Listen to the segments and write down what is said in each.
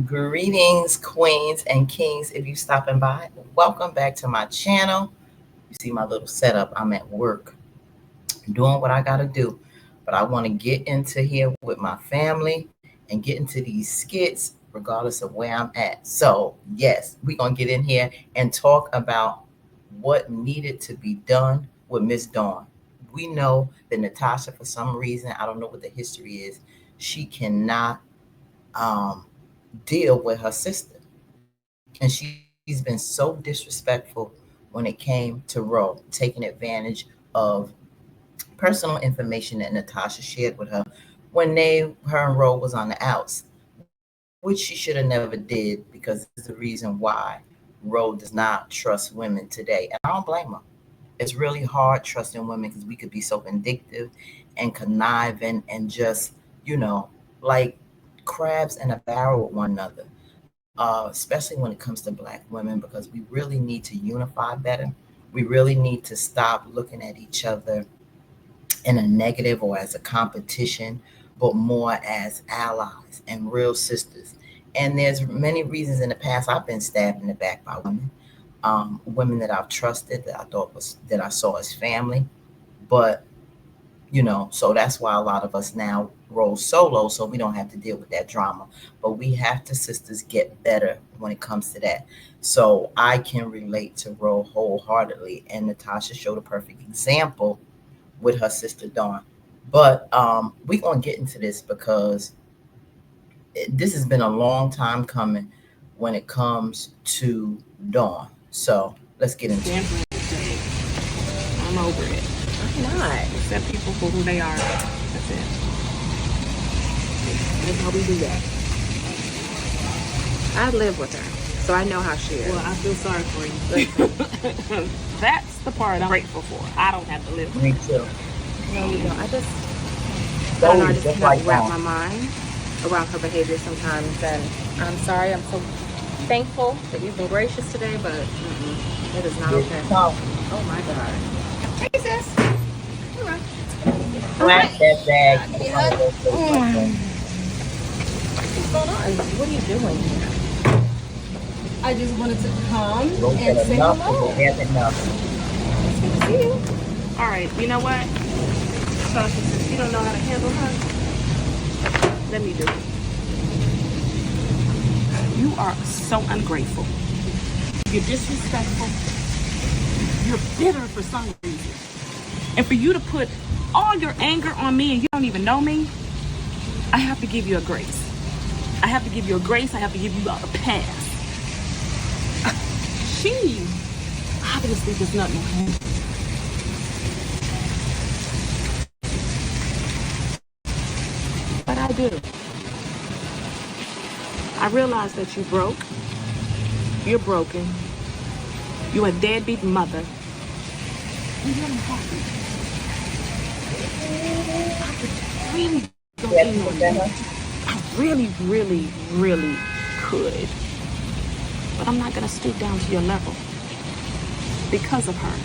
Greetings, queens and kings. If you stopping by, welcome back to my channel. You see my little setup. I'm at work doing what I got to do, but I want to get into here with my family and get into these skits regardless of where I'm at. So, yes, we're going to get in here and talk about what needed to be done with Miss Dawn. We know that Natasha, for some reason, I don't know what the history is, she cannot um, deal with her sister. And she's been so disrespectful when it came to Ro, taking advantage of personal information that Natasha shared with her when her and Ro was on the outs, which she should have never did because this is the reason why Ro does not trust women today. And I don't blame her. It's really hard trusting women because we could be so vindictive and conniving and just, like crabs in a barrel with one another. Especially when it comes to black women, because we really need to unify better. We really need to stop looking at each other in a negative or as a competition, but more as allies and real sisters. And there's many reasons in the past I've been stabbed in the back by women that I've trusted, that I thought was that I saw as family. But so that's why a lot of us now roll solo, so we don't have to deal with that drama. But we have to, sisters, get better when it comes to that. So I can relate to Ro wholeheartedly, and Natasha showed a perfect example with her sister Dawn. But we're gonna get into this because this has been a long time coming when it comes to Dawn. So let's get into it. I'm over it. I'm not. Accept people for who they are. That's it. That's how we do that. I live with her, so I know how she is. Well, I feel sorry for you. That's the part I'm grateful for. I don't have to live with Me her. too. No, you don't. I don't know. I Zoe, just just cannot like wrap my Dawn. mind around her behavior sometimes. And I'm sorry. I'm so thankful that you've been gracious today, but it is not Here okay. she comes. Oh my God. Hey, sis. All right. Slap that bag. Give me Put a one hug. of those things like that. What's going on? What are you doing here? I just wanted to come Rose and said say enough is hello. a damn enough. It's good to see you. All right. You know what? Natasha, since you don't know how to handle her, let me do it. You are so ungrateful. You're disrespectful. You're bitter for some reason. And for you to put all your anger on me and you don't even know me, I have to give you a grace. I have to give you a grace. I have to give you a pass. She obviously does not know him. But I do. I realize that you broke. You're broken. You're a deadbeat mother. And you're unhappy. I could really go Yeah, in people on tell you. her. I really, really, really could. But I'm not going to stoop down to your level because of her.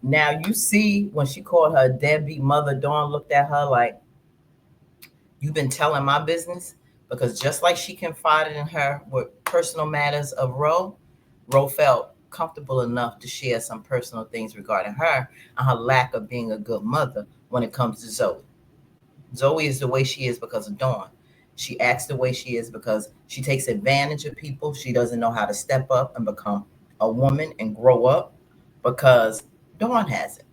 Now you see when she called her deadbeat mother, Dawn looked at her like, "You've been telling my business." Because just like she confided in her with personal matters of Ro felt comfortable enough to share some personal things regarding her and her lack of being a good mother when it comes to Zoe. Zoe is the way she is because of Dawn. She acts the way she is because she takes advantage of people. She doesn't know how to step up and become a woman and grow up because Dawn hasn't.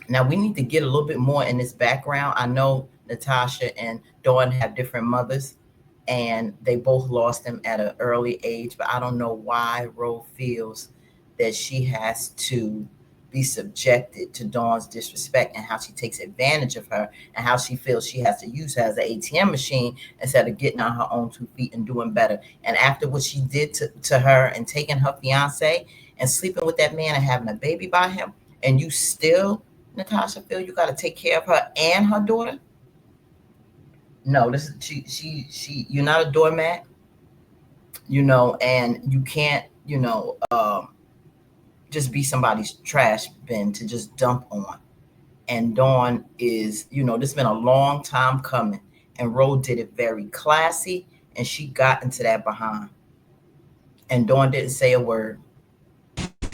Now we need to get a little bit more in this background. I know Natasha and Dawn have different mothers and they both lost them at an early age, but I don't know why Ro feels that she has to be subjected to Dawn's disrespect and how she takes advantage of her and how she feels she has to use her as an ATM machine instead of getting on her own 2 feet and doing better. And after what she did to her and taking her fiance and sleeping with that man and having a baby by him, and you still, Natasha, feel you got to take care of her and her daughter? No, this is she. You're not a doormat, and you can't, just be somebody's trash bin to just dump on. And Dawn is, this has been a long time coming. And Ro did it very classy, and she got into that behind. And Dawn didn't say a word.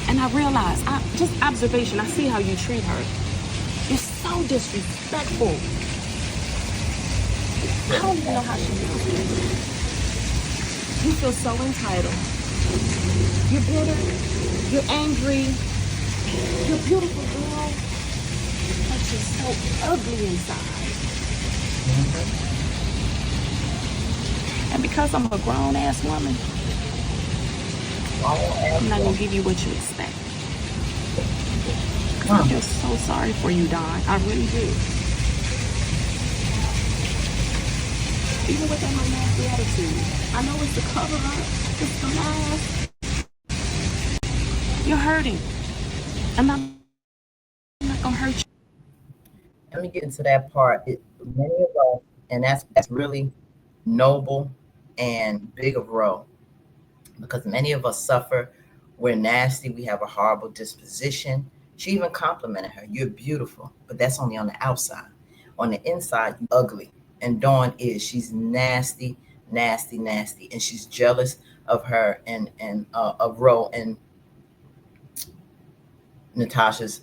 And I realize, just observation, I see how you treat her. You're so disrespectful. I don't even know how she feels. You feel so entitled. You're bitter. You're angry. You're a beautiful girl, but you're so ugly inside. And because I'm a grown-ass woman, I'm not gonna give you what you expect. I feel so sorry for you, Don. I really do. Even with that my nasty attitude, I know it's the cover up, it's the mask. You're hurting. I'm not gonna hurt you. Let me get into that part. Many of us, and that's really noble and big of Ro, because many of us suffer. We're nasty. We have a horrible disposition. She even complimented her. You're beautiful, but that's only on the outside. On the inside, you're ugly. And Dawn is. She's nasty, nasty, nasty, and she's jealous of her and of Ro and Natasha's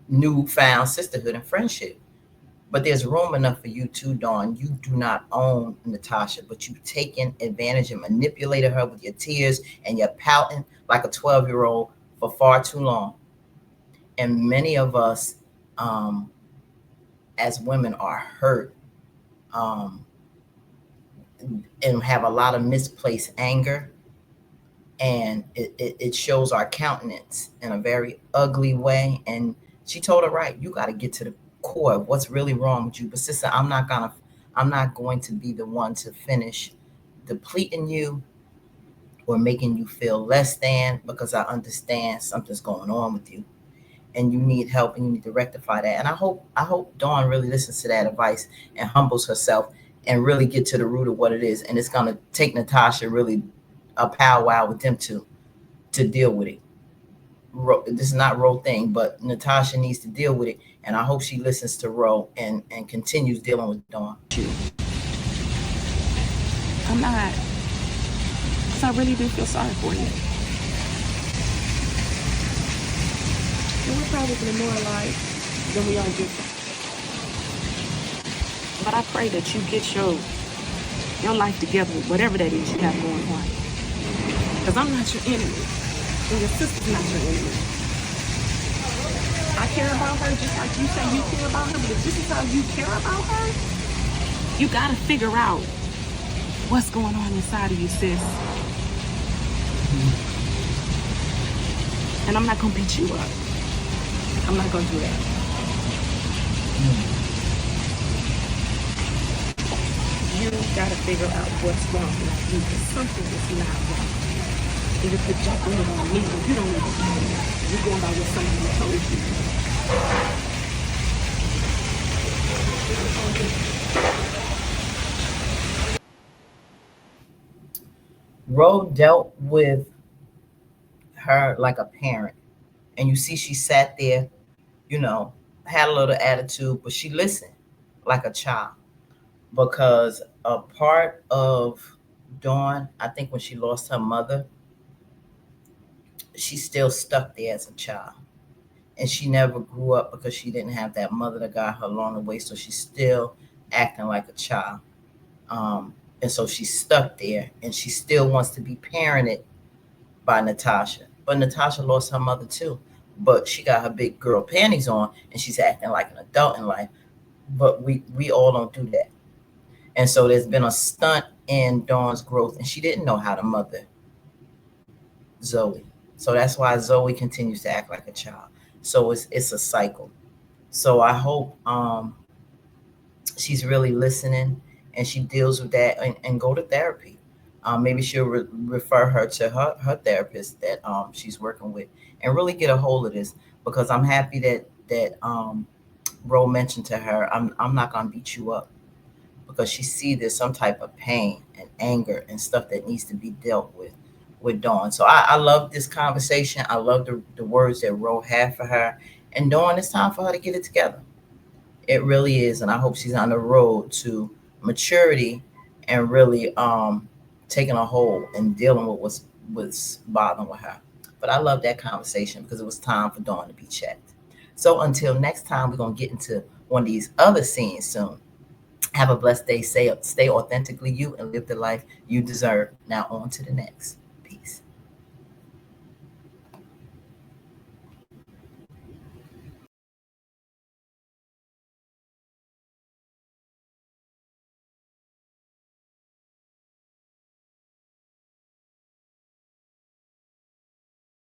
newfound sisterhood and friendship. But there's room enough for you too, Dawn. You do not own Natasha, but you've taken advantage and manipulated her with your tears and your pouting like a 12-year-old for far too long. And many of us, as women, are hurt and have a lot of misplaced anger. And it shows our countenance in a very ugly way. And she told her, right, you got to get to the core of what's really wrong with you. But sister, I'm not going to be the one to finish depleting you or making you feel less than, because I understand something's going on with you and you need help and you need to rectify that. And I hope Dawn really listens to that advice and humbles herself and really get to the root of what it is. And it's going to take Natasha really a powwow with them to deal with it. This is not Ro thing, but Natasha needs to deal with it. And I hope she listens to Ro and continues dealing with Dawn. I'm not. Because I really do feel sorry for you. And we're probably more alike than we are different. But I pray that you get your life together with whatever that is you have going on. Because I'm not your enemy. And your sister's not your enemy. I care about her just like you say you care about her. But if this is how you care about her, you got to figure out what's going on inside of you, sis. And I'm not going to beat you up. I'm not going to do that. You got to figure out what's wrong with you, because something is not wrong. And you're projecting it on me, but you don't even know that. You're going by what somebody told you. Ro dealt with her like a parent. And you see she sat there, had a little attitude, but she listened like a child. Because a part of Dawn, I think when she lost her mother, she still stuck there as a child. And she never grew up because she didn't have that mother that got her along the way. So she's still acting like a child. And so she's stuck there, and she still wants to be parented by Natasha. But Natasha lost her mother too. But she got her big girl panties on, and she's acting like an adult in life. But we all don't do that. And so there's been a stunt in Dawn's growth, and she didn't know how to mother Zoe. So that's why Zoe continues to act like a child. So it's a cycle. So I hope she's really listening and she deals with that and go to therapy. Maybe she'll refer her to her therapist that she's working with and really get a hold of this, because I'm happy that Ro mentioned to her, I'm not going to beat you up, because she see there's some type of pain and anger and stuff that needs to be dealt with Dawn. So I love this conversation. I love the words that Ro had for her. And Dawn, it's time for her to get it together. It really is. And I hope she's on the road to maturity and really taking a hold and dealing with what's bothering with her. But I love that conversation because it was time for Dawn to be checked. So until next time, we're going to get into one of these other scenes soon. Have a blessed day. Stay authentically you and live the life you deserve. Now on to the next.